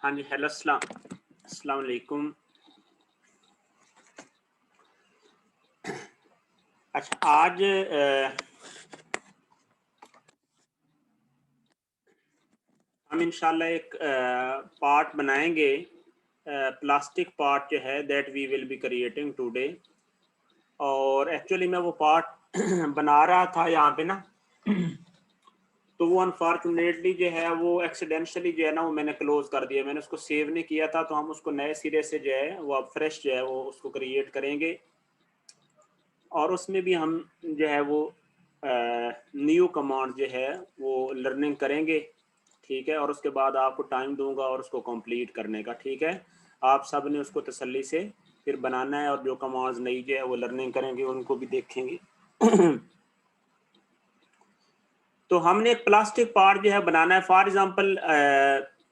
हाँ जी, हेलो, अस्सलाम वालेकुम। अच्छा, आज हम इंशाल्लाह एक पार्ट बनाएंगे, प्लास्टिक पार्ट जो है that we will be creating today. और एक्चुअली मैं वो पार्ट बना रहा था यहाँ पे ना, तो वो अनफॉर्चुनेटली जो है वो एक्सीडेंशली जो है ना वो मैंने क्लोज कर दिया। मैंने उसको सेव नहीं किया था, तो हम उसको नए सिरे से जो है वो अब फ्रेश जो है वो उसको क्रिएट करेंगे। और उसमें भी हम जो है वो न्यू कमांड जो है वो लर्निंग करेंगे, ठीक है। और उसके बाद आपको टाइम दूंगा और उसको कंप्लीट करने का, ठीक है। आप सब ने उसको तसल्ली से फिर बनाना है, और जो कमांड्स नई जो है वो लर्निंग करेंगे उनको भी देखेंगे। तो हमने एक प्लास्टिक पार्ट जो है बनाना है। फॉर एग्जांपल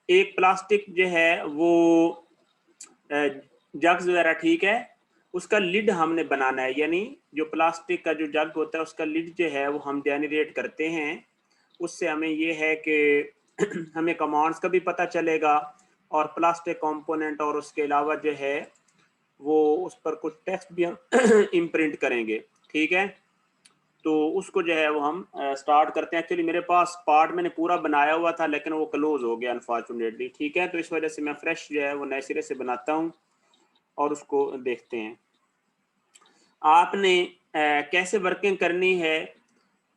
एक प्लास्टिक जो है वो जग्स वगैरह, ठीक है, उसका लिड हमने बनाना है। यानी जो प्लास्टिक का जो जग होता है उसका लिड जो है वो हम जनरेट करते हैं। उससे हमें ये है कि हमें कमांड्स का भी पता चलेगा, और प्लास्टिक कंपोनेंट, और उसके अलावा जो है वो उस पर कुछ टेक्स्ट भी हम इम्प्रिंट करेंगे, ठीक है। तो उसको जो है वो हम स्टार्ट करते हैं। एक्चुअली मेरे पास पार्ट मैंने पूरा बनाया हुआ था, लेकिन वो क्लोज हो गया अनफॉर्चुनेटली, ठीक है। तो इस वजह से मैं फ्रेश जो है वो नए सिरे से बनाता हूँ और उसको देखते हैं। आपने कैसे वर्किंग करनी है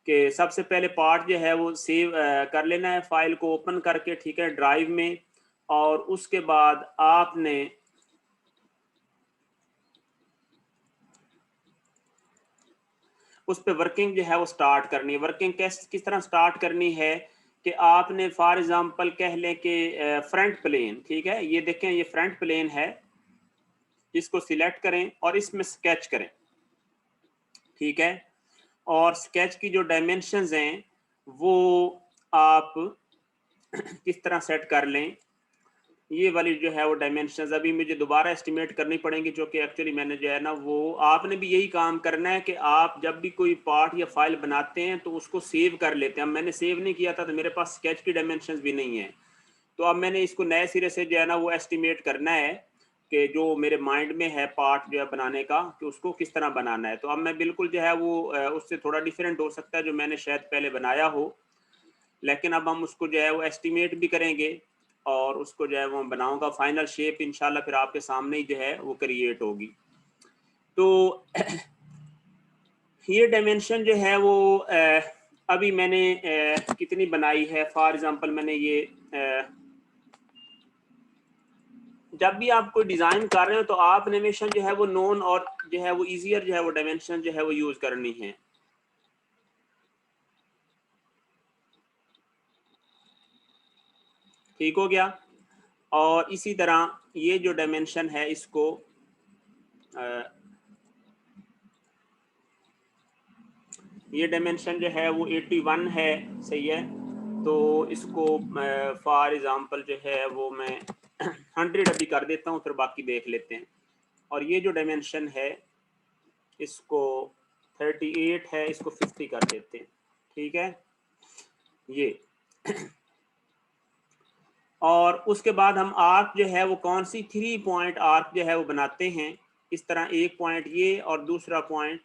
कि सबसे पहले पार्ट जो है वो सेव कर लेना है, फाइल को ओपन करके, ठीक है, ड्राइव में। और उसके बाद आपने उस पर वर्किंग जो है वो स्टार्ट करनी है। वर्किंग किस तरह स्टार्ट करनी है कि आपने फॉर एग्जांपल कह लें कि फ्रंट प्लेन, ठीक है, ये देखें, ये फ्रंट प्लेन है, इसको सिलेक्ट करें और इसमें स्केच करें, ठीक है। और स्केच की जो डायमेंशंस हैं वो आप किस तरह सेट कर लें, ये वाली जो है वो डायमेंशंस अभी मुझे दोबारा एस्टिमेट करनी पड़ेंगी, जो कि एक्चुअली मैंने जो है ना वो, आपने भी यही काम करना है कि आप जब भी कोई पार्ट या फाइल बनाते हैं तो उसको सेव कर लेते हैं। अब मैंने सेव नहीं किया था तो मेरे पास स्केच की डायमेंशंस भी नहीं है, तो अब मैंने इसको नए सिरे से जो है ना वो एस्टिमेट करना है कि जो मेरे माइंड में है पार्ट जो है बनाने का, कि उसको किस तरह बनाना है। तो अब मैं बिल्कुल जो है वो उससे थोड़ा डिफरेंट हो सकता है जो मैंने शायद पहले बनाया हो, लेकिन अब हम उसको जो है वो एस्टिमेट भी करेंगे और उसको जो है वो बनाऊंगा। फाइनल शेप इंशाल्लाह फिर आपके सामने ही जो है वो क्रिएट होगी। तो ये डायमेंशन जो है वो अभी मैंने कितनी बनाई है। फॉर एग्जांपल मैंने ये जब भी आप कोई डिज़ाइन कर रहे हो तो आप एनिमेशन जो है वो नोन और जो है वो ईजियर जो है वो डायमेंशन जो है वो यूज़ करनी है। ठीक हो गया। और इसी तरह ये जो डायमेंशन है इसको ये डायमेंशन जो है वो 81 है, सही है। तो इसको फॉर एग्जांपल जो है वो मैं 100 अभी कर देता हूँ, फिर बाकी देख लेते हैं। और ये जो डायमेंशन है इसको 38 है, इसको 50 कर देते हैं, ठीक है ये। और उसके बाद हम आर्क जो है वो कौन सी 3 पॉइंट आर्क जो है वो बनाते हैं। इस तरह एक पॉइंट ये और दूसरा पॉइंट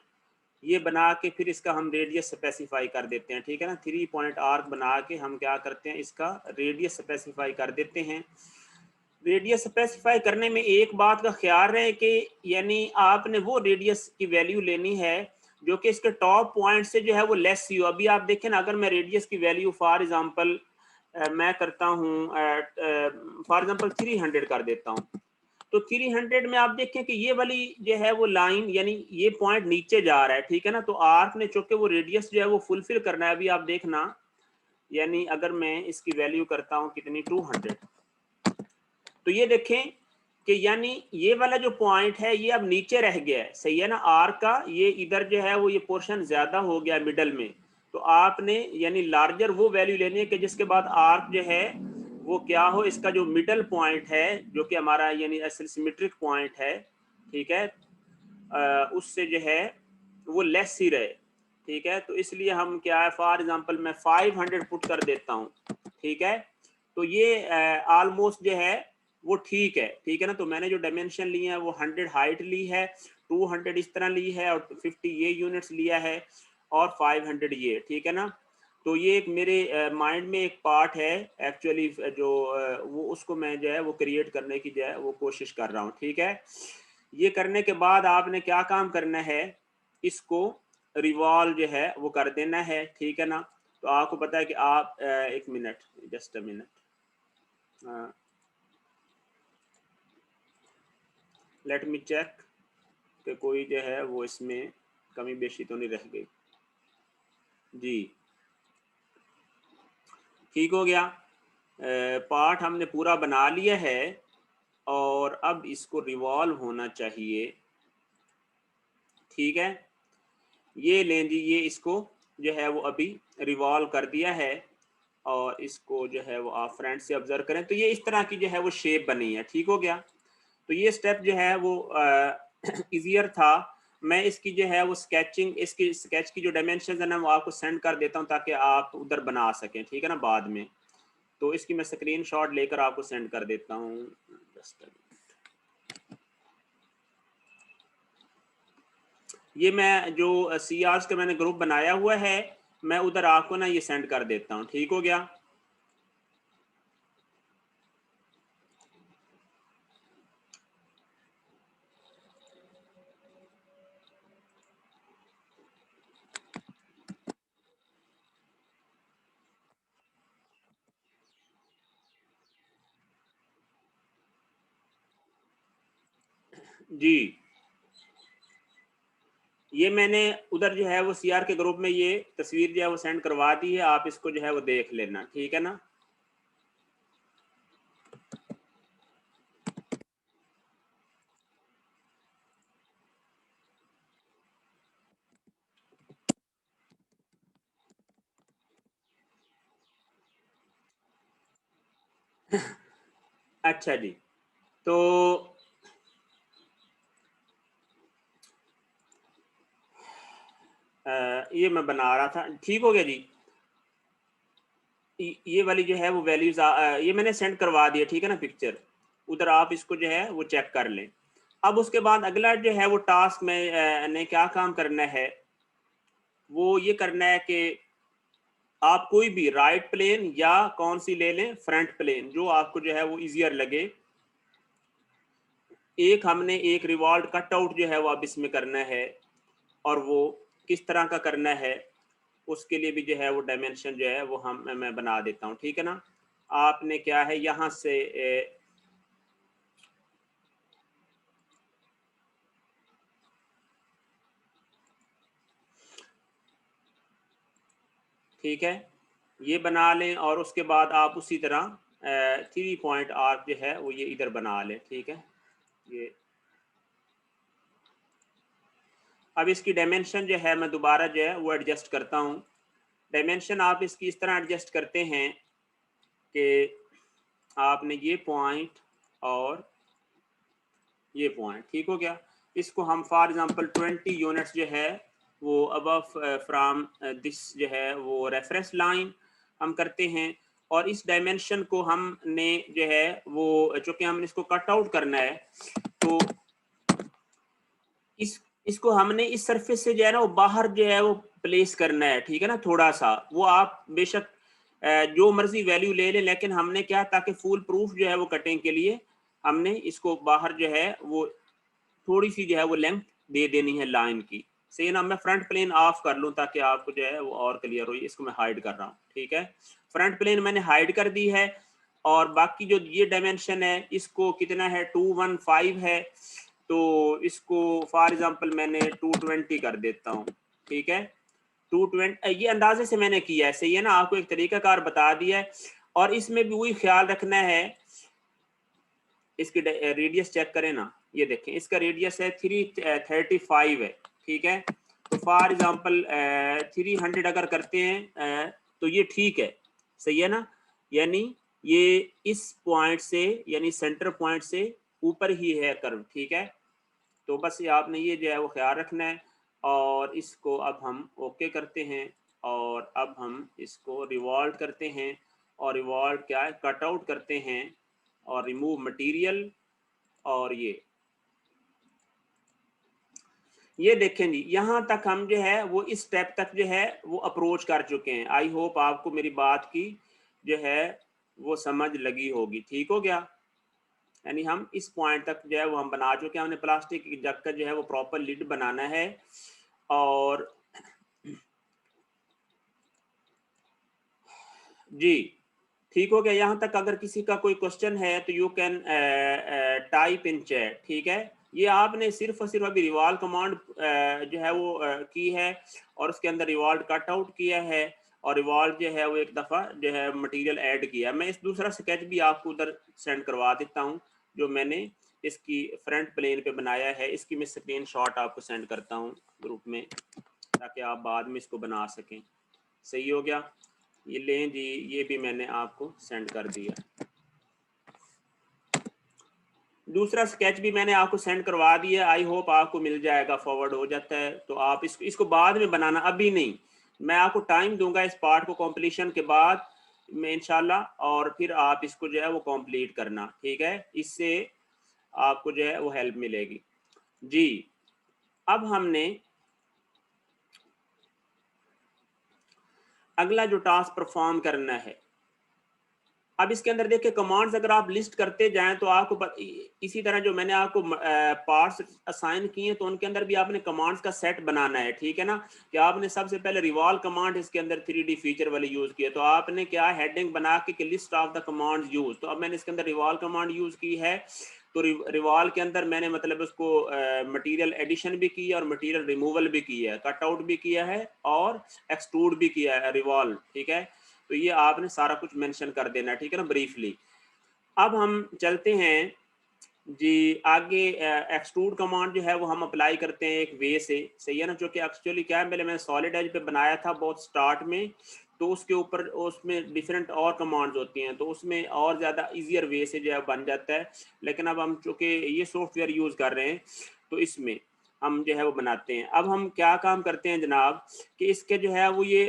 ये बना के फिर इसका हम रेडियस स्पेसिफाई कर देते हैं, ठीक है ना। 3 पॉइंट आर्क बना के हम क्या करते हैं, इसका रेडियस स्पेसिफाई कर देते हैं। रेडियस स्पेसिफाई करने में एक बात का ख्याल रहे कि यानी आपने वो रेडियस की वैल्यू लेनी है जो कि इसके टॉप पॉइंट से जो है वो लेस ही हो। अभी आप देखें ना, अगर मैं रेडियस की वैल्यू फॉर एग्जांपल मैं करता हूँ फॉर एग्जांपल 300 कर देता हूँ, तो 300 में आप देखें कि ये वाली जो है वो लाइन यानी ये पॉइंट नीचे जा रहा है, ठीक है ना। तो आर्क ने चूंकि वो रेडियस जो है वो फुलफिल करना है। अभी आप देखना, यानी अगर मैं इसकी वैल्यू करता हूँ कितनी, 200, तो ये देखें कि यानी ये वाला जो पॉइंट है ये अब नीचे रह गया है, सही है ना, आर्क का ये इधर जो है वो ये पोर्शन ज्यादा हो गया मिडल में। तो आपने यानी लार्जर वो वैल्यू लेनी है कि जिसके बाद आर्क जो है वो क्या हो, इसका जो मिडल पॉइंट है जो कि हमारा यानी सिमेट्रिक पॉइंट है, ठीक है, उससे जो है वो लेस ही रहे, ठीक है। तो इसलिए हम क्या है, फॉर एग्जांपल मैं 500 पुट कर देता हूँ, ठीक है। तो ये ऑलमोस्ट जो है वो ठीक है ना। तो मैंने जो डायमेंशन लिए हैं वो 100 हाइट ली है, 200 इस तरह ली है और 50 ये यूनिट्स लिया है और 500 ये, ठीक है ना। तो ये एक मेरे माइंड में एक पार्ट है एक्चुअली जो वो उसको मैं जो है वो क्रिएट करने की जो है वो कोशिश कर रहा हूँ, ठीक है। ये करने के बाद आपने क्या काम करना है, इसको रिवॉल्व जो है वो कर देना है, ठीक है ना। तो आपको पता है कि आप एक minute, just a minute, let me check कि कोई जो है वो इसमें कमी बेशी तो नहीं रह गई। जी ठीक हो गया, पार्ट हमने पूरा बना लिया है और अब इसको रिवॉल्व होना चाहिए, ठीक है। ये लें जी, ये इसको जो है वो अभी रिवॉल्व कर दिया है और इसको जो है वो आप फ्रंट से ऑब्जर्व करें तो ये इस तरह की जो है वो शेप बनी है, ठीक हो गया। तो ये स्टेप जो है वो इजियर था। मैं इसकी जो है वो स्केचिंग, इसकी स्केच की जो डायमेंशन है ना वो आपको सेंड कर देता हूँ ताकि आप उधर बना सकें, ठीक है ना, बाद में। तो इसकी मैं स्क्रीनशॉट लेकर आपको सेंड कर देता हूँ। ये मैं जो सी आर्स का मैंने ग्रुप बनाया हुआ है, मैं उधर आपको ना ये सेंड कर देता हूँ, ठीक हो गया। जी ये मैंने उधर जो है वो सीआर के ग्रुप में ये तस्वीर जो है वो सेंड करवा दी है, आप इसको जो है वो देख लेना, ठीक है ना। अच्छा जी, तो ये मैं बना रहा था, ठीक हो गया जी। ये वाली जो है वो वैल्यूज ये मैंने सेंड करवा दिया, ठीक है ना, पिक्चर उधर आप इसको जो है वो चेक कर लें। अब उसके बाद अगला जो है वो टास्क में ने क्या काम करना है, वो ये करना है कि आप कोई भी राइट प्लेन या कौन सी ले लें, फ्रंट प्लेन, जो आपको जो है वो इजियर लगे। एक हमने एक रिवॉल्व कटआउट जो है वो अब इसमें करना है और वो किस तरह का करना है उसके लिए भी जो है वो डायमेंशन जो है वो मैं बना देता हूँ, ठीक है ना। आपने क्या है यहाँ से ठीक है, ये बना लें और उसके बाद आप उसी तरह 3 पॉइंट आर्क जो है वो ये इधर बना लें, ठीक है। ये अब इसकी डायमेंशन जो है मैं दोबारा जो है वो एडजस्ट करता हूँ। डायमेंशन आप इसकी इस तरह एडजस्ट करते हैं कि आपने ये पॉइंट और ये पॉइंट, ठीक हो गया। इसको हम फॉर एग्जांपल 20 यूनिट्स जो है वो अबव फ्रॉम दिस जो है वो रेफरेंस लाइन हम करते हैं और इस डायमेंशन को हमने जो है वो चूंकि हमने इसको कट आउट करना है तो इसको हमने इस सरफेस से जो है ना वो बाहर जो है वो प्लेस करना है, ठीक है ना। थोड़ा सा वो आप बेशक जो मर्जी वैल्यू ले लें, लेकिन हमने क्या ताकि फुल प्रूफ जो है वो कटिंग के लिए हमने इसको बाहर जो है वो थोड़ी सी जो है वो लेंथ दे देनी है लाइन की, सही ना। मैं फ्रंट प्लेन ऑफ कर लूँ ताकि आपको जो है वो और क्लियर हो। इसको मैं हाइड कर रहा हूँ, ठीक है। फ्रंट प्लेन मैंने हाइड कर दी है और बाकी जो ये डायमेंशन है इसको कितना है 215 है, तो इसको फॉर एग्जांपल मैंने 220 कर देता हूँ, ठीक है। 220 ये अंदाजे से मैंने किया है, सही है ना, आपको एक तरीकाकार बता दिया है। और इसमें भी वही ख्याल रखना है इसकी रेडियस चेक करें ना, ये देखें इसका रेडियस है 335 है, ठीक है। तो फॉर एग्जांपल 300 अगर करते हैं तो ये ठीक है, सही है ना, यानी ये इस पॉइंट से यानी सेंटर पॉइंट से ऊपर ही है कर्व, ठीक है। तो बस ये आपने ये जो है वो ख्याल रखना है। और इसको अब हम ओके करते हैं और अब हम इसको रिवॉल्व करते हैं और रिवॉल्व क्या है, कट आउट करते हैं और रिमूव मटेरियल। और ये देखें जी, यहाँ तक हम जो है वो इस स्टेप तक जो है वो अप्रोच कर चुके हैं। आई होप आपको मेरी बात की जो है वो समझ लगी होगी। ठीक हो गया, यानी हम इस पॉइंट तक जो है वो हम बना चुके हैं। हमने प्लास्टिक की जग का जो है वो प्रॉपर लिड बनाना है। और जी ठीक हो गया, यहाँ तक अगर किसी का कोई क्वेश्चन है तो you can type in chat, ठीक है। ये आपने सिर्फ और सिर्फ अभी रिवॉल्व कमांड जो है वो की है और उसके अंदर रिवॉल्व कट आउट किया है और रिवॉल्व जो है वो एक दफ़ा जो है मटेरियल ऐड किया। मैं इस दूसरा स्केच भी आपको उधर सेंड करवा देता हूँ जो मैंने इसकी फ्रंट प्लेन पे बनाया है। इसकी मैं स्क्रीन शॉट आपको सेंड करता हूँ ग्रुप में ताकि आप बाद में इसको बना सकें। सही हो गया, ये लें जी, ये भी मैंने आपको सेंड कर दिया। दूसरा स्केच भी मैंने आपको सेंड करवा दिया, आई होप आपको मिल जाएगा, फॉरवर्ड हो जाता है तो आप इसको बाद में बनाना, अभी नहीं। मैं आपको टाइम दूंगा इस पार्ट को कंप्लीशन के बाद में इंशाल्लाह, और फिर आप इसको जो है वो कंप्लीट करना, ठीक है। इससे आपको जो है वो हेल्प मिलेगी जी। अब हमने अगला जो टास्क परफॉर्म करना है, अब इसके अंदर देखिए कमांड्स अगर आप लिस्ट करते जाएं तो आपको इसी तरह जो मैंने आपको पार्ट्स असाइन किए हैं तो उनके अंदर भी आपने कमांड्स का सेट बनाना है, ठीक है ना। कि आपने सबसे पहले रिवॉल्व कमांड इसके अंदर 3D फीचर वाली यूज किया, तो आपने क्या हेडिंग बना के list of the commands use, तो अब मैंने इसके अंदर रिवॉल्व कमांड यूज की है। तो रिवॉल्व के अंदर मैंने मतलब उसको मटेरियल एडिशन भी की है और मटेरियल रिमूवल भी किया है, कट आउट भी किया है और एक्सट्रूड भी किया है रिवॉल्व, ठीक है। तो ये आपने सारा कुछ मेंशन कर देना है, ठीक है ना, ब्रीफली। अब हम चलते हैं जी आगे। एक्सट्रूड कमांड जो है वो हम अप्लाई करते हैं एक वे से, सही है ना, जो कि एक्चुअली क्या है, पहले मैंने सॉलिड एज पे बनाया था बहुत स्टार्ट में, तो उसके ऊपर उसमें डिफरेंट और कमांड्स होती हैं तो उसमें और ज़्यादा ईजियर वे से जो है बन जाता है। लेकिन अब हम चूँकि ये सॉफ्टवेयर यूज़ कर रहे हैं तो इसमें हम जो है वो बनाते हैं। अब हम क्या काम करते हैं जनाब कि इसके जो है वो ये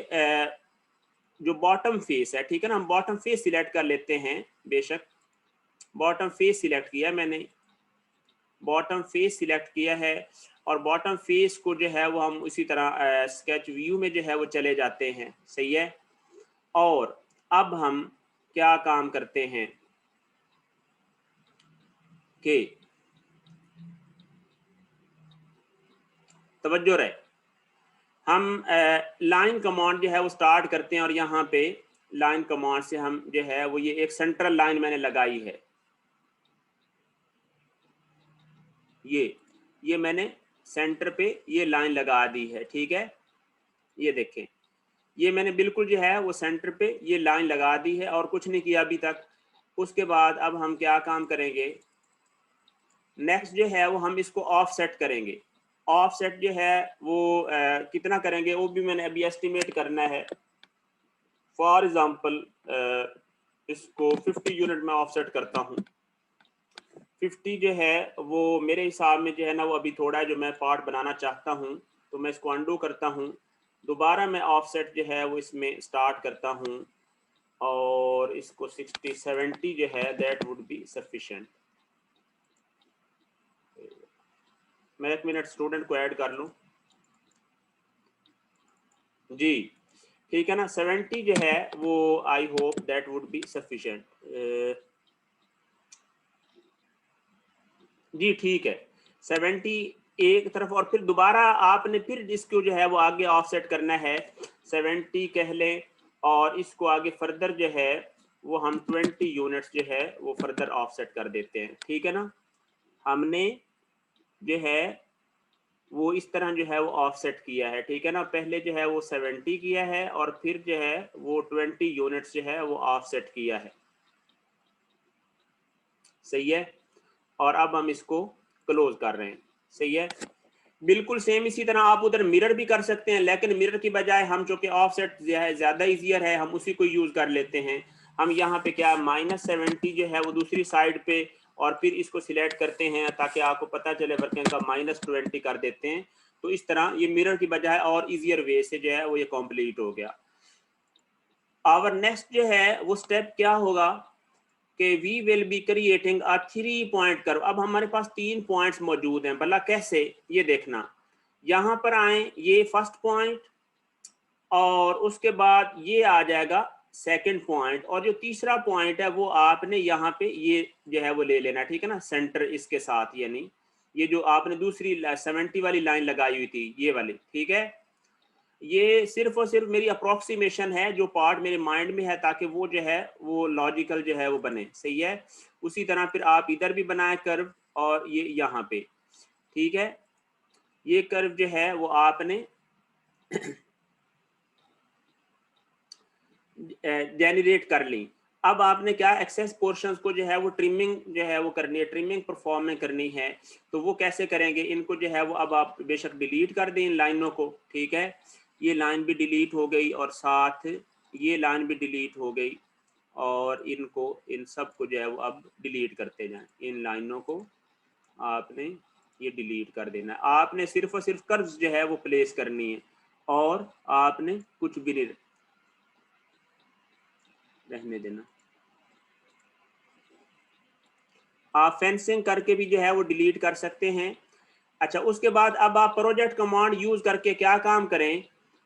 जो बॉटम फेस है, ठीक है ना, हम बॉटम फेस सिलेक्ट कर लेते हैं। बेशक बॉटम फेस सिलेक्ट किया मैंने, बॉटम फेस सिलेक्ट किया है और बॉटम फेस को जो है वो हम उसी तरह स्केच व्यू में जो है वो चले जाते हैं, सही है। और अब हम क्या काम करते हैं कि तवज्जो रहे, हम लाइन कमांड जो है वो स्टार्ट करते हैं और यहाँ पे लाइन कमांड से हम जो है वो ये एक सेंट्रल लाइन मैंने लगाई है, ये मैंने सेंटर पे ये लाइन लगा दी है, ठीक है। ये देखें, ये मैंने बिल्कुल जो है वो सेंटर पे ये लाइन लगा दी है और कुछ नहीं किया अभी तक। उसके बाद अब हम क्या काम करेंगे, नेक्स्ट जो है वो हम इसको ऑफ सेट करेंगे। ऑफ सेट जो है वो कितना करेंगे वो भी मैंने अभी एस्टिमेट करना है। फॉर एग्जांपल इसको 50 यूनिट में ऑफ सेट करता हूँ। 50 जो है वो मेरे हिसाब में जो है ना वो अभी थोड़ा है, जो मैं पार्ट बनाना चाहता हूँ तो मैं इसको अंडू करता हूँ, दोबारा मैं ऑफसेट जो है वो इसमें स्टार्ट करता हूँ और इसको 60-70 जो है दैट वुड बी सफिशिएंट। मैं एक मिनट स्टूडेंट को ऐड कर लूँ जी, ठीक है ना। 70 जो है वो I hope that would be sufficient जी, ठीक है। 70 एक तरफ और फिर दोबारा आपने फिर इसको जो है वो आगे ऑफसेट करना है, 70 कह लें और इसको आगे फर्दर जो है वो हम 20 यूनिट्स जो है वो फर्दर ऑफसेट कर देते हैं, ठीक है ना। हमने जो है वो इस तरह जो है वो ऑफसेट किया है, ठीक है ना। पहले जो है वो 70 किया है और फिर जो है वो 20 यूनिट्स जो है वो ऑफसेट किया है, सही है। और अब हम इसको क्लोज कर रहे हैं। सही है, बिल्कुल सेम इसी तरह आप उधर मिरर भी कर सकते हैं, लेकिन मिरर की बजाय हम चूंकि ऑफसेट जो है ज्यादा इजियर है, हम उसी को यूज कर लेते हैं। हम यहाँ पे क्या -70 जो है वो दूसरी साइड पे, और फिर इसको सिलेक्ट करते हैं ताकि आपको पता चले वर्किंग का, -20 कर देते हैं। तो इस तरह ये मिरर की बजाय और इजियर वे से जो है वो ये कंप्लीट हो गया। आवर नेक्स्ट जो है वो स्टेप क्या होगा कि we will be creating a 3 point curve. अब हमारे पास 3 पॉइंट्स मौजूद हैं, भला कैसे, ये देखना। यहाँ पर आए, ये फर्स्ट पॉइंट, और उसके बाद ये आ जाएगा सेकंड पॉइंट, और जो तीसरा पॉइंट है वो आपने यहाँ पे ये जो है वो ले लेना, ठीक है ना, सेंटर इसके साथ, यानी ये जो आपने दूसरी 70 वाली लाइन लगाई हुई थी, ये वाली, ठीक है। ये सिर्फ और सिर्फ मेरी अप्रोक्सीमेशन है, जो पार्ट मेरे माइंड में है, ताकि वो जो है वो लॉजिकल जो है वो बने। सही है, उसी तरह फिर आप इधर भी बनाए कर्व, और ये यहाँ पे, ठीक है, ये कर्व जो है वो आपने जेनरेट कर ली। अब आपने क्या, एक्सेस पोर्शंस को जो है वो ट्रिमिंग जो है वो करनी है, ट्रिमिंग परफॉर्म में करनी है। तो वो कैसे करेंगे, इनको जो है वो अब आप बेशक डिलीट कर दें इन लाइनों को, ठीक है। ये लाइन भी डिलीट हो गई, और साथ ये लाइन भी डिलीट हो गई, और इनको, इन सब को जो है वो अब डिलीट करते जाएं। इन लाइनों को आपने ये डिलीट कर देना है। आपने सिर्फ और सिर्फ कर्व्स जो है वो प्लेस करनी है, और आपने कुछ भी नहीं रहने देना। आप फेंसिंग करके भी जो है वो डिलीट कर सकते हैं। अच्छा, उसके बाद अब आप प्रोजेक्ट कमांड यूज करके क्या काम करें,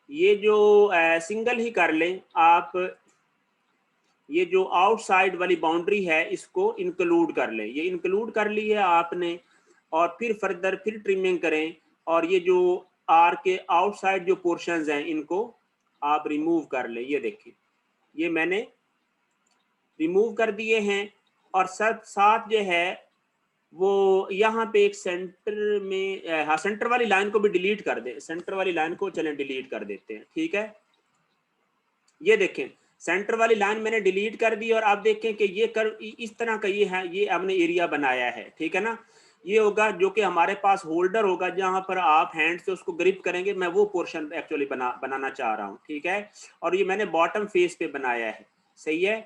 ये जो सिंगल ही कर लें आप, ये जो आउटसाइड वाली बाउंड्री है इसको इंक्लूड कर लें। ये इंक्लूड कर ली है आपने, और फिर फर्दर फिर ट्रिमिंग करें, और ये जो आर के आउटसाइड जो पोर्शंस हैं इनको आप रिमूव कर लें। ये देखिए, ये मैंने रिमूव कर दिए हैं, और साथ साथ जो है वो यहाँ पे एक सेंटर में, हाँ, सेंटर वाली लाइन को भी डिलीट कर दे। सेंटर वाली लाइन को चलें डिलीट कर देते हैं, ठीक है। ये देखें, सेंटर वाली लाइन मैंने डिलीट कर दी, और आप देखें कि ये कर्व इस तरह का ये है, ये हमने एरिया बनाया है, ठीक है ना। ये होगा जो कि हमारे पास होल्डर होगा, जहां पर आप हैंड से उसको ग्रिप करेंगे। मैं वो पोर्शन एक्चुअली बनाना चाह रहा हूं, ठीक है। और ये मैंने बॉटम फेस पे बनाया है। सही है,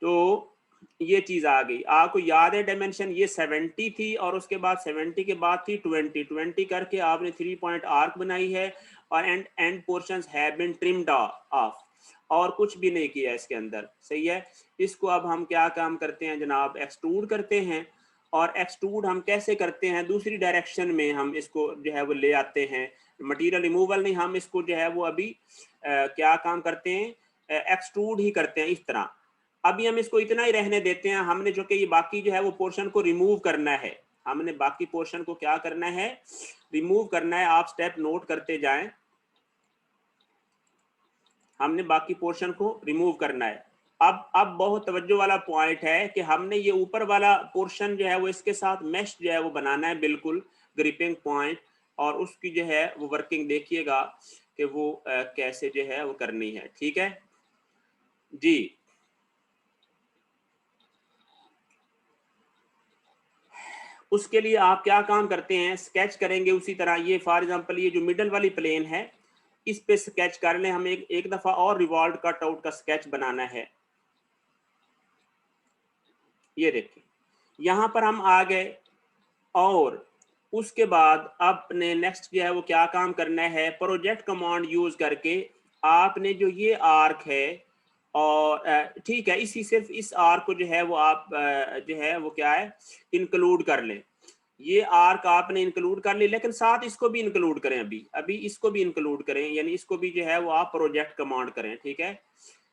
तो ये चीज आ गई। आपको याद है डायमेंशन ये 70 थी, और उसके बाद 70 के बाद थी 20 करके आपने 3 पॉइंट आर्क बनाई है, और end portions have been trimmed off, और कुछ भी नहीं किया इसके अंदर। सही है, इसको अब हम क्या काम करते हैं जनाब, एक्सट्रूड करते हैं। और एक्सट्रूड हम कैसे करते हैं, दूसरी डायरेक्शन में हम इसको जो है वो ले आते हैं। मटेरियल रिमूवल नहीं, हम इसको जो है वो अभी क्या काम करते हैं, एक्सट्रूड ही करते हैं इस तरह। अभी हम इसको इतना ही रहने देते हैं। हमने जो कि ये बाकी जो है वो पोर्शन को रिमूव करना है, हमने बाकी पोर्शन को क्या करना है, रिमूव करना है। आप स्टेप नोट करते जाएं, हमने बाकी पोर्शन को रिमूव करना है। अब बहुत तवज्जो वाला पॉइंट है कि हमने ये ऊपर वाला पोर्शन जो है वो इसके साथ मैश जो है वो बनाना है, बिल्कुल ग्रिपिंग पॉइंट। और उसकी जो है वो वर्किंग देखिएगा कि वो कैसे जो है वो करनी है, ठीक है जी। उसके लिए आप क्या काम करते हैं, स्केच करेंगे उसी तरह। ये फॉर एग्जांपल ये जो मिडल वाली प्लेन है, इस पे स्केच कर लें। हमें एक दफा और रिवॉल्व कट आउट का स्केच बनाना है। ये देखिए, यहाँ पर हम आ गए, और उसके बाद आपने नेक्स्ट जो है वो क्या काम करना है, प्रोजेक्ट कमांड यूज करके आपने जो ये आर्क है, और ठीक है, इसी सिर्फ इस आर्क को जो है वो आप जो है वो क्या है, इंक्लूड कर लें। ये आर्क आपने इंक्लूड कर ली, लेकिन साथ इसको भी इंक्लूड करें, अभी अभी इसको भी इंक्लूड करें, यानी इसको भी जो है वो आप प्रोजेक्ट कमांड करें, ठीक है।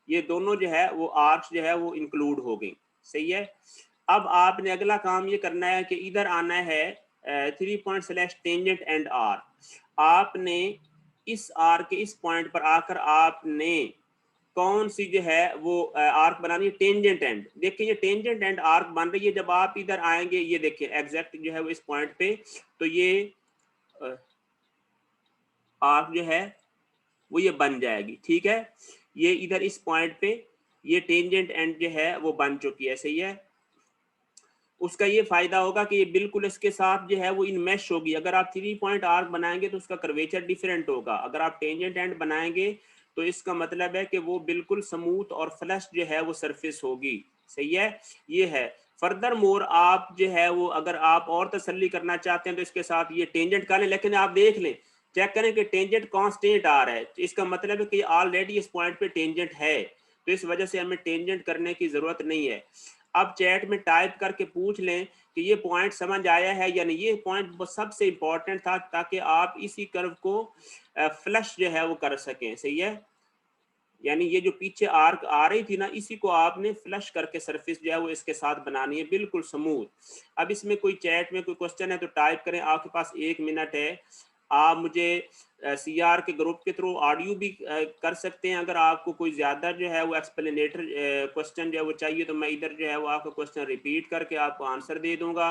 ये दोनों जो है वो आर्क्स जो है वो इंक्लूड हो गई। सही है, अब आपने अगला काम ये करना है कि इधर आना है 3 point slash tangent and R. आपने इस आर के इस पॉइंट पर आकर आपने कौन सी जो है वो आर्क बनानी है, टेंजेंट एंड। देखिए, ये टेंजेंट एंड आर्क बन रही है। जब आप इधर आएंगे, ये देखिए एग्जैक्ट जो है वो इस पॉइंट पे, तो ये आर्क जो है वो ये बन जाएगी, ठीक है। ये इधर इस पॉइंट पे ये टेंजेंट एंड जो है वो बन चुकी है। सही है, उसका ये फायदा होगा कि ये बिल्कुल इसके साथ जो है वो इनमेश होगी। अगर आप 3 पॉइंट आर्क बनाएंगे तो उसका कर्वेचर डिफरेंट होगा। अगर आप टेंजेंट एंड बनाएंगे तो इसका मतलब है कि वो बिल्कुल स्मूथ और फ्लश जो है वो सरफेस होगी। सही है, ये है। फर्दर मोर आप जो है वो अगर आप और तसल्ली करना चाहते हैं तो इसके साथ ये टेंजेंट कर लें, लेकिन आप देख लें, चेक करें कि टेंजेंट कांस्टेंट आ रहा है, तो इसका मतलब है कि ऑलरेडी इस पॉइंट पे टेंजेंट है, तो इस वजह से हमें टेंजेंट करने की जरूरत नहीं है। अब चैट में टाइप करके पूछ लें कि ये पॉइंट समझ आया है या नहीं। ये पॉइंट सबसे इंपॉर्टेंट था ताकि आप इसी कर्व को फ्लश जो है वो कर सकें। सही है, यानी ये जो पीछे आर्क आ रही थी ना, इसी को आपने फ्लश करके सरफेस जो है वो इसके साथ बनानी है बिल्कुल स्मूथ। अब इसमें कोई चैट में कोई क्वेश्चन है तो टाइप करें, आपके पास 1 मिनट है। आप मुझे CR के ग्रुप के थ्रू ऑडियो भी कर सकते हैं। अगर आपको कोई ज़्यादा जो है वो एक्सप्लेनेटर क्वेश्चन जो है वो चाहिए तो मैं इधर जो है वो आपका क्वेश्चन रिपीट करके आपको आंसर दे दूंगा,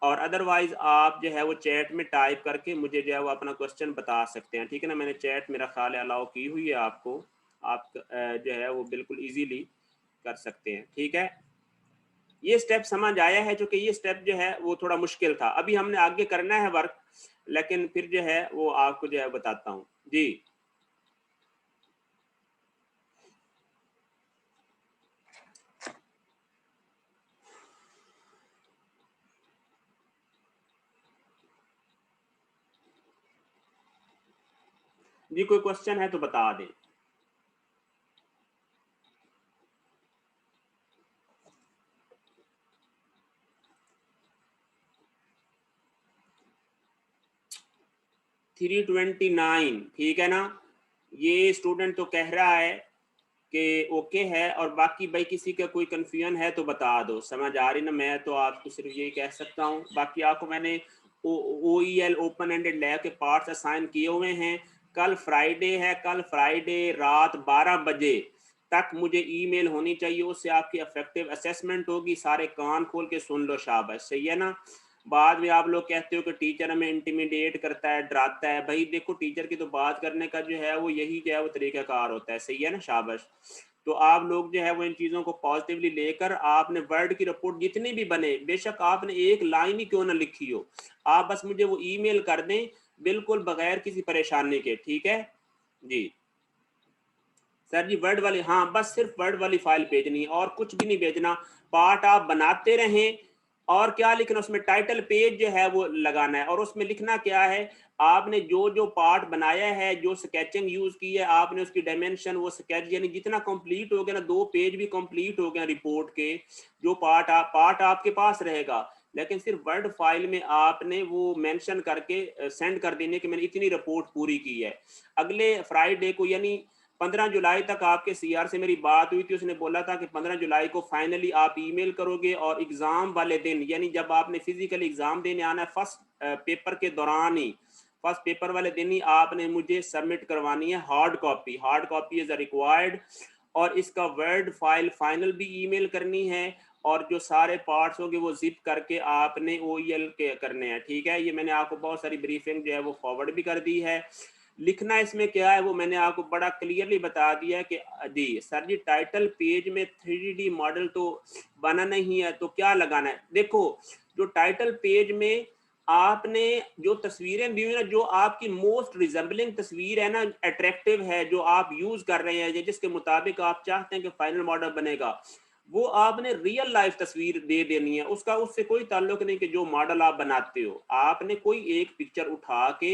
और अदरवाइज आप जो है वो चैट में टाइप करके मुझे जो है वो अपना क्वेश्चन बता सकते हैं। ठीक है ना, मैंने चैट मेरा ख्याल है अलाउ की हुई है आपको, आप जो है वो बिल्कुल इजीली कर सकते हैं। ठीक है, ये स्टेप समझ आया है, जो कि ये स्टेप जो है वो थोड़ा मुश्किल था। अभी हमने आगे करना है वर्क, लेकिन फिर जो है वो आपको जो है बताता हूँ। जी जी, कोई क्वेश्चन है तो बता दें। थ्री 29, ठीक है ना। ये स्टूडेंट तो कह रहा है कि ओके है, और बाकी भाई किसी का कोई कंफ्यूजन है तो बता दो। समझ आ रही ना, मैं तो आपको सिर्फ यही कह सकता हूँ। बाकी आपको मैंने OEL ओपन एंडेड लैब के पार्ट्स असाइन किए हुए हैं। कल फ्राइडे है, कल फ्राइडे रात 12 बजे तक मुझे ईमेल होनी चाहिए, उससे आपकी अफेक्टिव असेसमेंट होगी। सारे कान खोल के सुन लो, शाबाश। सही है ना। बाद में आप लोग कहते हो कि टीचर हमें इंटिमिडेट करता है, डराता है। भाई देखो, टीचर की तो बात करने का जो है वो यही जो है वो तरीकाकार होता है। सही है ना, शाबाश। तो आप लोग जो है वो इन चीज़ों को पॉजिटिवली लेकर, आपने वर्ड की रिपोर्ट जितनी भी बने, बेशक आपने एक लाइन ही क्यों ना लिखी हो, आप बस मुझे वो ईमेल कर दें, बिल्कुल बगैर किसी परेशानी के। ठीक है जी। सर जी वर्ड वाली, हाँ बस सिर्फ वर्ड वाली फाइल भेजनी है और कुछ भी नहीं भेजना। पार्ट आप बनाते रहें, और क्या लिखना, उसमें टाइटल पेज जो है वो लगाना है, और उसमें लिखना क्या है, आपने जो जो पार्ट बनाया है, जो स्केचिंग यूज की है आपने, उसकी डायमेंशन, वो स्केच यानी जितना कंप्लीट हो गया ना, 2 पेज भी कंप्लीट हो गया रिपोर्ट के। जो पार्ट आपके पास रहेगा, लेकिन सिर्फ वर्ड फाइल में आपने वो मेंशन करके सेंड कर देने कि मैंने इतनी रिपोर्ट पूरी की है। अगले फ्राइडे को यानी 15 जुलाई तक आपके CR से मेरी बात हुई थी, उसने बोला था कि 15 जुलाई को फाइनली आप ईमेल करोगे, और एग्जाम वाले दिन यानी जब आपने फिजिकल एग्जाम देने आना है, फर्स्ट पेपर के दौरान ही, फर्स्ट पेपर वाले दिन ही आपने मुझे सबमिट करवानी है hard copy. Hard copy is required, और इसका वर्ड फाइल फाइनल भी ईमेल करनी है, और जो सारे पार्ट्स होंगे वो जिप करके आपने OEL के करने हैं। ठीक है, ये मैंने आपको बहुत सारी ब्रीफिंग जो है वो फॉरवर्ड भी कर दी है। लिखना इसमें क्या है वो मैंने आपको बड़ा क्लियरली बता दिया है कि जी सर जी, टाइटल पेज में 3D मॉडल तो बना नहीं है, तो क्या लगाना है। देखो, जो टाइटल पेज में आपने जो तस्वीरें दी हुई ना, जो आपकी मोस्ट रिजेंबलिंग तस्वीर है ना, अट्रैक्टिव है, जो आप यूज कर रहे हैं, जिसके मुताबिक आप चाहते हैं कि फाइनल मॉडल बनेगा, वो आपने रियल लाइफ तस्वीर दे देनी है। उसका उससे कोई ताल्लुक नहीं कि जो मॉडल आप बनाते हो। आपने कोई एक पिक्चर उठा के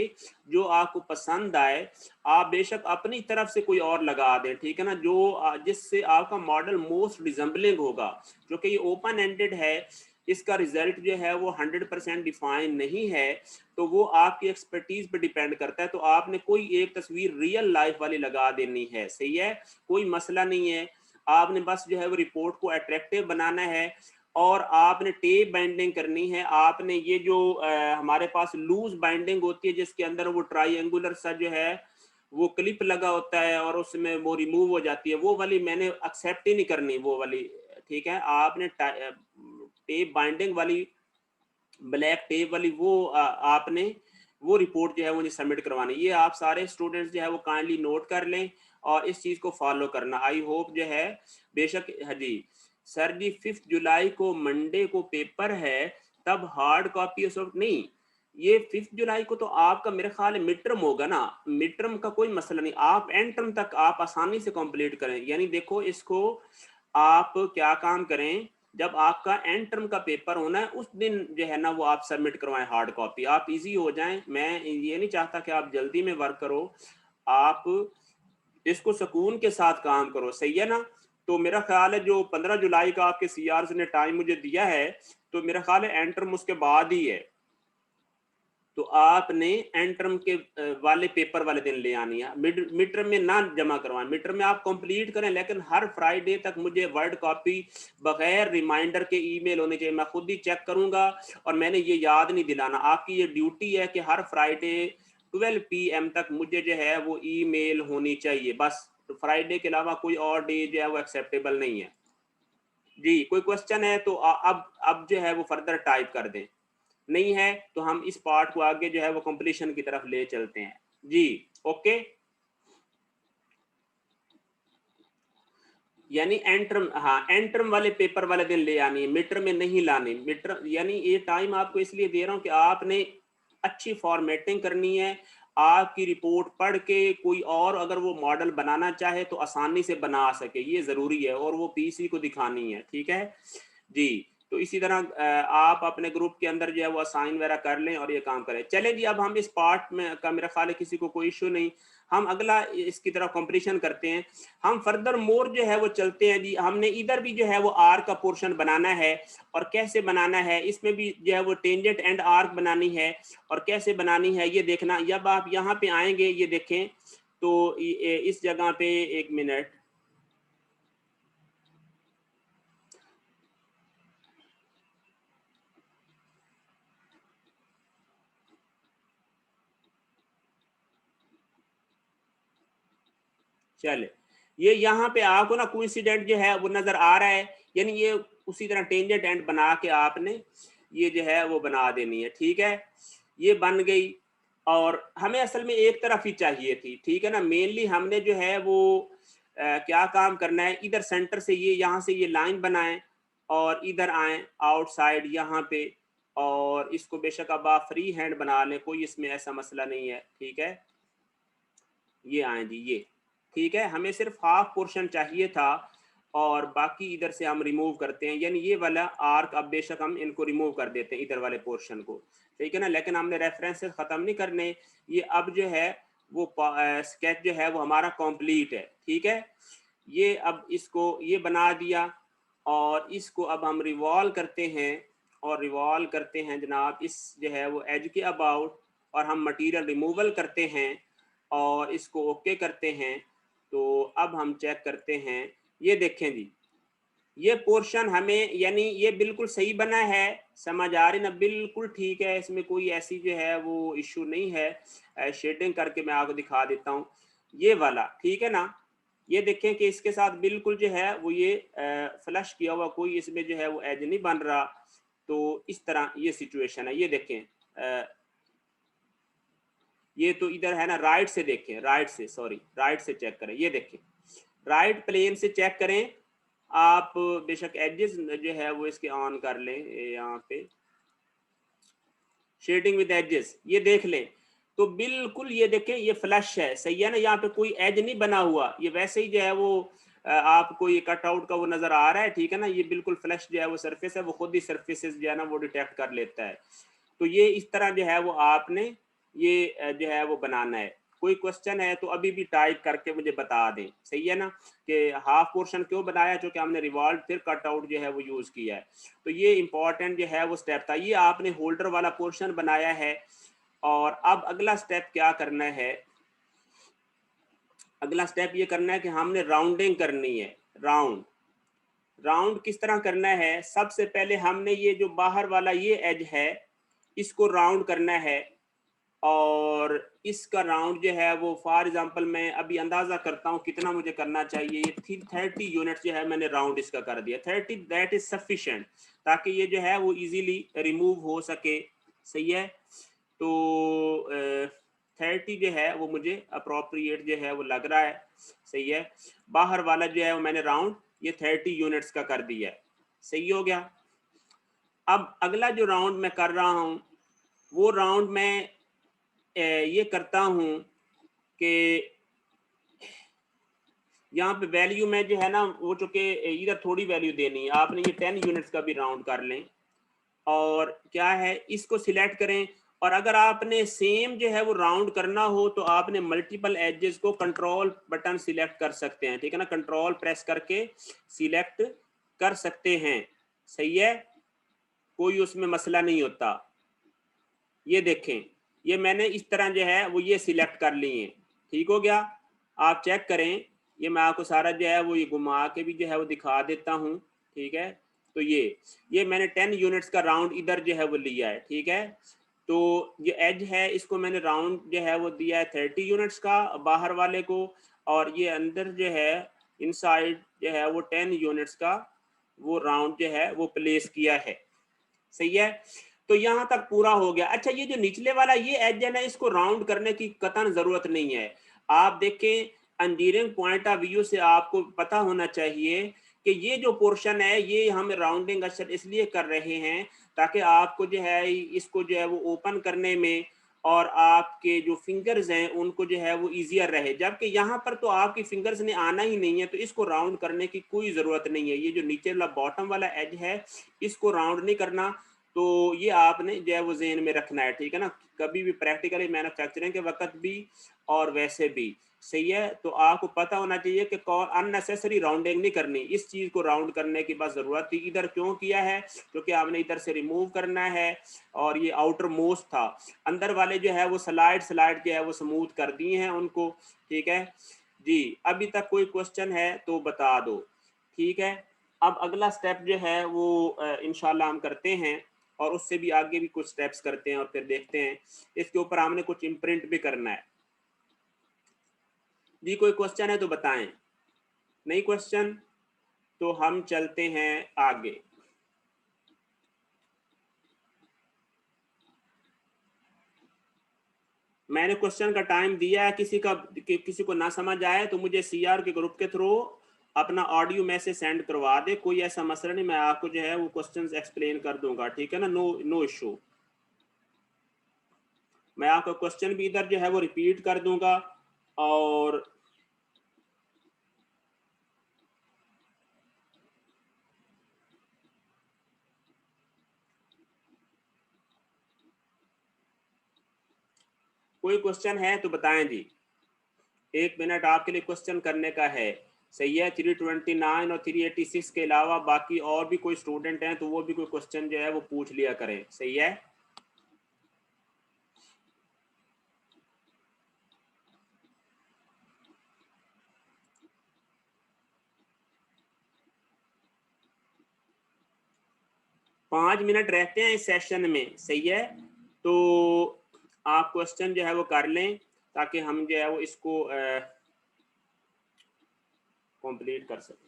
जो आपको पसंद आए, आप बेशक अपनी तरफ से कोई और लगा दें। ठीक है ना, जो जिससे आपका मॉडल मोस्ट रिजेंबलिंग होगा। जो कि ये ओपन एंडेड है, इसका रिजल्ट जो है वो 100% डिफाइन नहीं है, तो वो आपकी एक्सपर्टीज पे डिपेंड करता है। तो आपने कोई एक तस्वीर रियल लाइफ वाली लगा देनी है। सही है, कोई मसला नहीं है। आपने बस जो है वो रिपोर्ट को अट्रैक्टिव बनाना है, और आपने टेप बाइंडिंग करनी है। आपने ये जो हमारे पास लूज बाइंडिंग होती है, जिसके अंदर वो ट्राइंगुलर सा जो है वो क्लिप लगा होता है, और उसमें वो रिमूव हो जाती है, वो वाली मैंने एक्सेप्ट ही नहीं करनी, वो वाली। ठीक है, आपने टेप बाइंडिंग वाली, ब्लैक टेप वाली, वो आपने वो रिपोर्ट जो है मुझे सबमिट करवानी। ये आप सारे स्टूडेंट्स जो है वो काइंडली नोट कर लें, और इस चीज़ को फॉलो करना। आई होप जो है, बेशक हाँ जी, सर जी 5 जुलाई को मंडे को पेपर है, तब हार्ड कॉपी और सॉफ्ट नहीं, ये 5 जुलाई को तो आपका मेरे ख्याल है मिड टर्म होगा ना, मिड टर्म का कोई मसला नहीं, आप एंड टर्म तक आप आसानी से कंप्लीट करें। यानी देखो इसको आप क्या काम करें, जब आपका एंड टर्म का पेपर होना है उस दिन जो है ना वो आप सबमिट करवाएं हार्ड कॉपी, आप इजी हो जाएं। मैं ये नहीं चाहता कि आप जल्दी में वर्क करो, आप इसको सुकून के साथ काम करो, सही है ना। तो मेरा ख्याल है जो 15 जुलाई का आपके सीआरसी ने टाइम मुझे दिया है, तो मेरा ख्याल है एंड टर्म उसके बाद ही है, तो आपने एंड टर्म के वाले पेपर वाले दिन ले आनी है, मिड टर्म में ना जमा करवाएं। मिड टर्म में आप कंप्लीट करें, लेकिन हर फ्राइडे तक मुझे वर्ड कॉपी बगैर रिमाइंडर के ईमेल होने चाहिए, मैं खुद ही चेक करूंगा और मैंने ये याद नहीं दिलाना। आपकी ये ड्यूटी है कि हर फ्राइडे 12 PM तक मुझे जो है वो ईमेल होनी चाहिए बस। तो फ्राइडे के अलावा कोई और डे जो है वो एक्सेप्टेबल नहीं है जी। कोई क्वेश्चन है तो अब जो है वो फर्दर टाइप कर दें, नहीं है तो हम इस पार्ट को आगे जो है वो कंप्लीशन की तरफ ले चलते हैं जी। ओके, यानी एंड टर्म, हाँ एंड टर्म वाले पेपर वाले दिन ले आनी है, मिड टर्म में नहीं लानी। मिड टर्म यानी ये टाइम आपको इसलिए दे रहा हूं कि आपने अच्छी फॉर्मेटिंग करनी है, आपकी रिपोर्ट पढ़ के कोई और अगर वो मॉडल बनाना चाहे तो आसानी से बना सके, ये जरूरी है, और वो पीसी को दिखानी है, ठीक है जी। तो इसी तरह आप अपने ग्रुप के अंदर जो है वो असाइन वगैरह कर लें और ये काम करें। चलें जी, अब हम इस पार्ट में का मेरा ख्याल है किसी को कोई इशू नहीं, हम अगला इसकी तरफ कंपटीशन करते हैं। हम फर्दर मोर जो है वो चलते हैं जी। हमने इधर भी जो है वो आर्क का पोर्शन बनाना है, और कैसे बनाना है इसमें भी जो है वो टेंजेंट एंड आर्क बनानी है, और कैसे बनानी है ये देखना। जब आप यहाँ पे आएंगे ये देखें तो इस जगह पे, एक मिनट, चले, ये यहाँ पे आपको ना कोइंसिडेंट जो है वो नजर आ रहा है, यानी ये उसी तरह टेंजेंट एंड बना के आपने ये जो है वो बना देनी है, ठीक है। ये बन गई, और हमें असल में एक तरफ ही चाहिए थी, ठीक है ना। मेनली हमने जो है वो क्या काम करना है, इधर सेंटर से ये यहाँ से ये लाइन बनाएं और इधर आए आउटसाइड यहाँ पे, और इसको बेशक अब आप फ्री हैंड बना लें, कोई इसमें ऐसा मसला नहीं है, ठीक है। ये आए जी, ये ठीक है, हमें सिर्फ हाफ पोर्शन चाहिए था और बाकी इधर से हम रिमूव करते हैं, यानी ये वाला आर्क अब बेशक हम इनको रिमूव कर देते हैं इधर वाले पोर्शन को, ठीक है ना। लेकिन हमने रेफरेंसेस खत्म नहीं करने, ये अब जो है वो स्केच जो है वो हमारा कंप्लीट है, ठीक है। ये अब इसको ये बना दिया, और इसको अब हम रिवॉल्व करते हैं, और रिवॉल्व करते हैं जनाब इस जो है वो एज के अबाउट, और हम मटेरियल रिमूवल करते हैं और इसको ओके करते हैं। तो अब हम चेक करते हैं, ये देखें जी, ये पोर्शन हमें यानी ये बिल्कुल सही बना है, समझ आ रही ना, बिल्कुल ठीक है, इसमें कोई ऐसी जो है वो इशू नहीं है। शेडिंग करके मैं आपको दिखा देता हूँ, ये वाला ठीक है ना। ये देखें कि इसके साथ बिल्कुल जो है वो ये फ्लश किया हुआ, कोई इसमें जो है वो एज नहीं बन रहा। तो इस तरह ये सिचुएशन है, ये देखें ये तो इधर है ना, राइट से देखें, राइट से, सॉरी राइट से चेक करें, ये देखें राइट प्लेन से चेक करें आप, बेशक एजेस जो है वो इसके ऑन कर लें, यहाँ पे शेडिंग विद एजेस, ये देख लें तो बिल्कुल ये देखें ये फ्लश है, सही है ना, यहाँ पे कोई एज नहीं बना हुआ, ये वैसे ही जो है वो आपको ये कटआउट का वो नजर आ रहा है, ठीक है ना। ये बिल्कुल फ्लश जो है वो सरफेस है, वो खुद ही सरफेसेस जो है ना वो डिटेक्ट कर लेता है। तो ये इस तरह जो है वो आपने ये जो है वो बनाना है। कोई क्वेश्चन है तो अभी भी टाइप करके मुझे बता दें, सही है ना, कि हाफ पोर्शन क्यों बनाया, जो कि हमने रिवॉल्व फिर कट आउट जो है वो यूज किया है। तो ये इंपॉर्टेंट जो है वो स्टेप था, ये आपने होल्डर वाला पोर्शन बनाया है। और अब अगला स्टेप क्या करना है, अगला स्टेप ये करना है कि हमने राउंडिंग करनी है। राउंड राउंड किस तरह करना है, सबसे पहले हमने ये जो बाहर वाला ये एज है इसको राउंड करना है, और इसका राउंड जो है वो फॉर एग्जांपल मैं अभी अंदाजा करता हूँ कितना मुझे करना चाहिए, ये 30 यूनिट जो है मैंने राउंड इसका कर दिया, 30 दैट इज सफिशिएंट, ताकि ये जो है वो इजीली रिमूव हो सके, सही है। तो 30 जो है वो मुझे अप्रोप्रिएट जो है वो लग रहा है, सही है। बाहर वाला जो है वो मैंने राउंड ये 30 यूनिट्स का कर दिया है। सही हो गया। अब अगला जो राउंड मैं कर रहा हूँ वो राउंड मैं ये करता हूँ कि यहाँ पे वैल्यू में जो है ना वो चूंकि इधर थोड़ी वैल्यू देनी है, आपने ये 10 यूनिट्स का भी राउंड कर लें और क्या है इसको सिलेक्ट करें। और अगर आपने सेम जो है वो राउंड करना हो तो आपने मल्टीपल एजेस को कंट्रोल बटन सिलेक्ट कर सकते हैं, ठीक है ना, कंट्रोल प्रेस करके सिलेक्ट कर सकते हैं। सही है, कोई उसमें मसला नहीं होता। ये देखें, ये मैंने इस तरह जो है वो ये सिलेक्ट कर लिए, ठीक हो गया। आप चेक करें, ये मैं आपको सारा जो है वो ये घुमा के भी जो है वो दिखा देता हूँ, ठीक है। तो ये मैंने 10 यूनिट्स का राउंड इधर जो है वो लिया है, ठीक है। तो ये एज है, इसको मैंने राउंड जो है वो दिया है 30 यूनिट्स का बाहर वाले को, और ये अंदर जो है इनसाइड जो है वो 10 यूनिट्स का वो राउंड जो है वो प्लेस किया है। सही है, तो यहां तक पूरा हो गया। अच्छा, ये जो निचले वाला ये एज है ना, इसको राउंड करने की कतई जरूरत नहीं है। आप देखें, इंजीनियरिंग पॉइंट ऑफ व्यू से आपको पता होना चाहिए कि ये जो पोर्शन है ये हम राउंडिंग अक्सर इसलिए कर रहे हैं ताकि आपको जो है इसको जो है वो ओपन करने में और आपके जो फिंगर्स हैं उनको जो है वो इजियर रहे, जबकि यहाँ पर तो आपकी फिंगर्स ने आना ही नहीं है, तो इसको राउंड करने की कोई ज़रूरत नहीं है। ये जो नीचे वाला बॉटम वाला एज है इसको राउंड नहीं करना, तो ये आपने जो है वो जेहन में रखना है, ठीक है ना, कभी भी प्रैक्टिकली मैन्युफैक्चरिंग के वक्त भी और वैसे भी। सही है, तो आपको पता होना चाहिए कि कौन अननेसेसरी राउंडिंग नहीं करनी, इस चीज को राउंड करने की बस जरूरत थी। इधर क्यों किया है, क्योंकि आपने इधर से रिमूव करना है और ये आउटर मोस्ट था, अंदर वाले जो है वो स्लाइड स्लाइड जो है वो स्मूथ कर दिए हैं उनको, ठीक है जी। अभी तक कोई क्वेश्चन है तो बता दो, ठीक है। अब अगला स्टेप जो है वो इंशाल्लाह हम करते हैं और उससे भी आगे भी कुछ स्टेप्स करते हैं और फिर देखते हैं, इसके ऊपर हमने कुछ इम्प्रिंट भी करना है जी। कोई क्वेश्चन है तो बताएं, नहीं क्वेश्चन तो हम चलते हैं आगे। मैंने क्वेश्चन का टाइम दिया है, किसी को ना समझ आए तो मुझे सीआर के ग्रुप के थ्रू अपना ऑडियो मैसेज सेंड करवा दे, कोई ऐसा मसला नहीं, मैं आपको जो है वो क्वेश्चंस एक्सप्लेन कर दूंगा, ठीक है ना, नो इशू। मैं आपका क्वेश्चन भी इधर जो है वो रिपीट कर दूंगा। और कोई क्वेश्चन है तो बताएं जी, 1 मिनट आपके लिए क्वेश्चन करने का है। सही है, 329 और 386 के अलावा बाकी और भी कोई स्टूडेंट हैं तो वो भी कोई क्वेश्चन जो है वो पूछ लिया करें। सही है, पाँच मिनट रहते हैं इस सेशन में। सही है, तो आप क्वेश्चन जो है वो कर लें ताकि हम जो है वो इसको कंप्लीट कर सकें।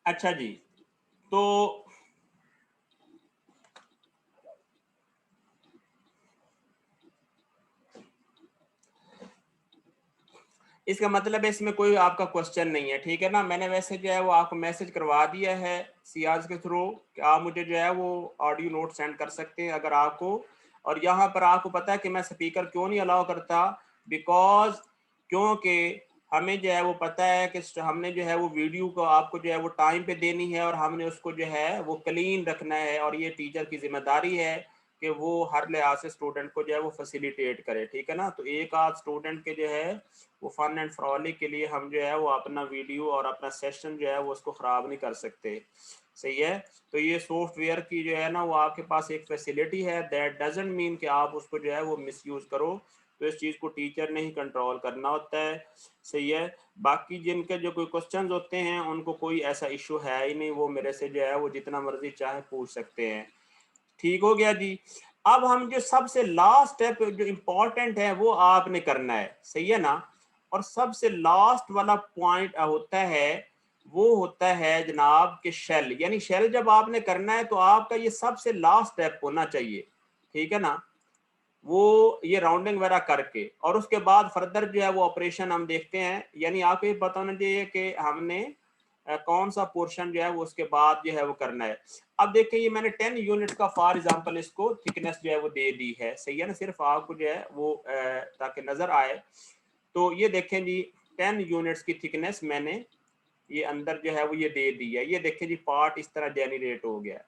अच्छा जी, तो इसका मतलब है इसमें कोई आपका क्वेश्चन नहीं है, ठीक है ना। मैंने वैसे जो है वो आपको मैसेज करवा दिया है सियाज के थ्रू कि आप मुझे जो है वो ऑडियो नोट सेंड कर सकते हैं अगर आपको। और यहाँ पर आपको पता है कि मैं स्पीकर क्यों नहीं अलाउ करता, बिकॉज क्योंकि हमें जो है वो पता है कि हमने जो है वो वीडियो को आपको जो है वो टाइम पे देनी है और हमने उसको जो है वो क्लीन रखना है, और ये टीचर की जिम्मेदारी है कि वो हर लिहाज से स्टूडेंट को जो है वो फैसिलिटेट करे, ठीक है ना। तो एक आध स्टूडेंट के जो है वो फन एंड फ्रॉली के लिए हम जो है वो अपना वीडियो और अपना सेशन जो है वो उसको ख़राब नहीं कर सकते, सही है। तो ये सॉफ्टवेयर की जो है ना वो आपके पास एक फैसिलिटी है, दैट डजंट मीन कि आप उसको जो है वो मिसयूज़ करो। तो इस चीज़ को टीचर ने ही कंट्रोल करना होता है, सही है। बाकी जिनके जो कोई क्वेश्चन होते हैं उनको कोई ऐसा इशू है ही नहीं, वो मेरे से जो है वो जितना मर्जी चाहे पूछ सकते हैं, ठीक हो गया जी। अब हम जो सबसे लास्ट स्टेप जो इम्पोर्टेंट है वो आपने करना है, सही है ना। और सबसे लास्ट वाला पॉइंट होता है, वो होता है जनाब कि शेल, यानी शेल जब आपने करना है तो आपका ये सबसे लास्ट स्टेप होना चाहिए, ठीक है ना। वो ये राउंडिंग वगैरह करके और उसके बाद फर्दर जो है वो ऑपरेशन हम देखते हैं। यानी आपको ये बताना चाहिए कि हमने कौन सा पोर्शन जो है वो उसके बाद जो है वो करना है। अब देखिए ये मैंने 10 यूनिट का फॉर एग्जांपल इसको थिकनेस जो है वो दे दी है, सही है ना, सिर्फ आपको जो है वो ताकि नजर आए। तो ये देखें जी 10 यूनिट्स की थिकनेस मैंने ये अंदर जो है वो ये दे दी है। ये देखें जी पार्ट इस तरह जेनरेट हो गया,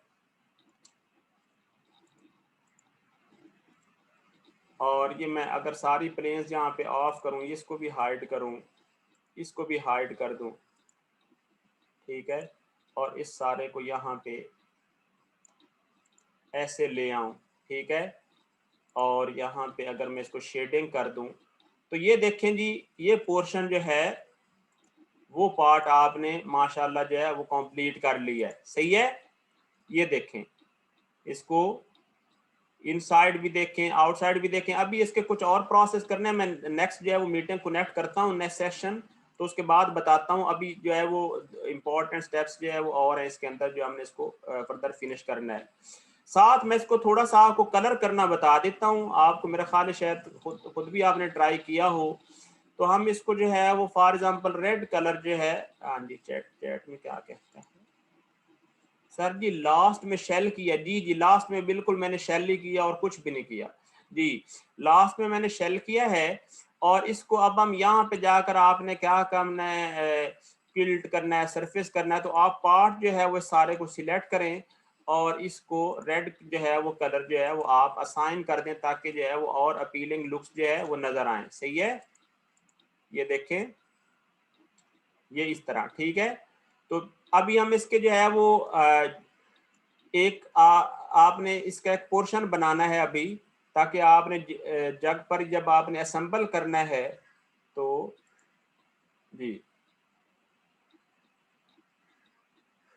और ये मैं अगर सारी प्लेन्स यहाँ पे ऑफ करूँ, इसको भी हाइड करूँ, इसको भी हाइड कर दूँ, ठीक है, और इस सारे को यहाँ पे ऐसे ले आऊँ, ठीक है। और यहाँ पे अगर मैं इसको शेडिंग कर दूँ तो ये देखें जी ये पोर्शन जो है वो पार्ट आपने माशाल्लाह जो है वो कंप्लीट कर लिया है, सही है। ये देखें, इसको इनसाइड भी देखें, आउटसाइड भी देखें। अभी इसके कुछ और प्रोसेस करने हैं, मैं नेक्स्ट जो है वो मीटिंग कनेक्ट करता हूँ नेक्स्ट सेशन, तो उसके बाद बताता हूँ। अभी जो है वो इम्पोर्टेंट स्टेप्स जो है वो और है इसके अंदर जो हमने इसको फर्दर फिनिश करना है। साथ में इसको थोड़ा सा आपको कलर करना बता देता हूँ। आपको मेरा ख्याल है शायद खुद भी आपने ट्राई किया हो। तो हम इसको जो है वो फॉर एग्जांपल रेड कलर जो है, हाँ जी चैट चैट में क्या कहते हैं सर जी, लास्ट में शेल किया, जी जी लास्ट में बिल्कुल मैंने शेल ही किया और कुछ भी नहीं किया जी। लास्ट में मैंने शेल किया है, और इसको अब हम यहाँ पे जाकर आपने क्या करना है, किल्ट करना है, सरफेस करना है। तो आप पार्ट जो है वो सारे को सिलेक्ट करें और इसको रेड जो है वो कलर जो है वो आप असाइन कर दें, ताकि जो है वो और अपीलिंग लुक्स जो है वो नजर आए, सही है। ये देखें ये इस तरह, ठीक है। तो अभी हम इसके जो है वो एक आपने इसका एक पोर्शन बनाना है अभी, ताकि आपने जग पर जब आपने असेंबल करना है तो जी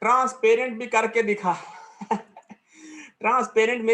ट्रांसपेरेंट भी करके दिखा ट्रांसपेरेंट मेरी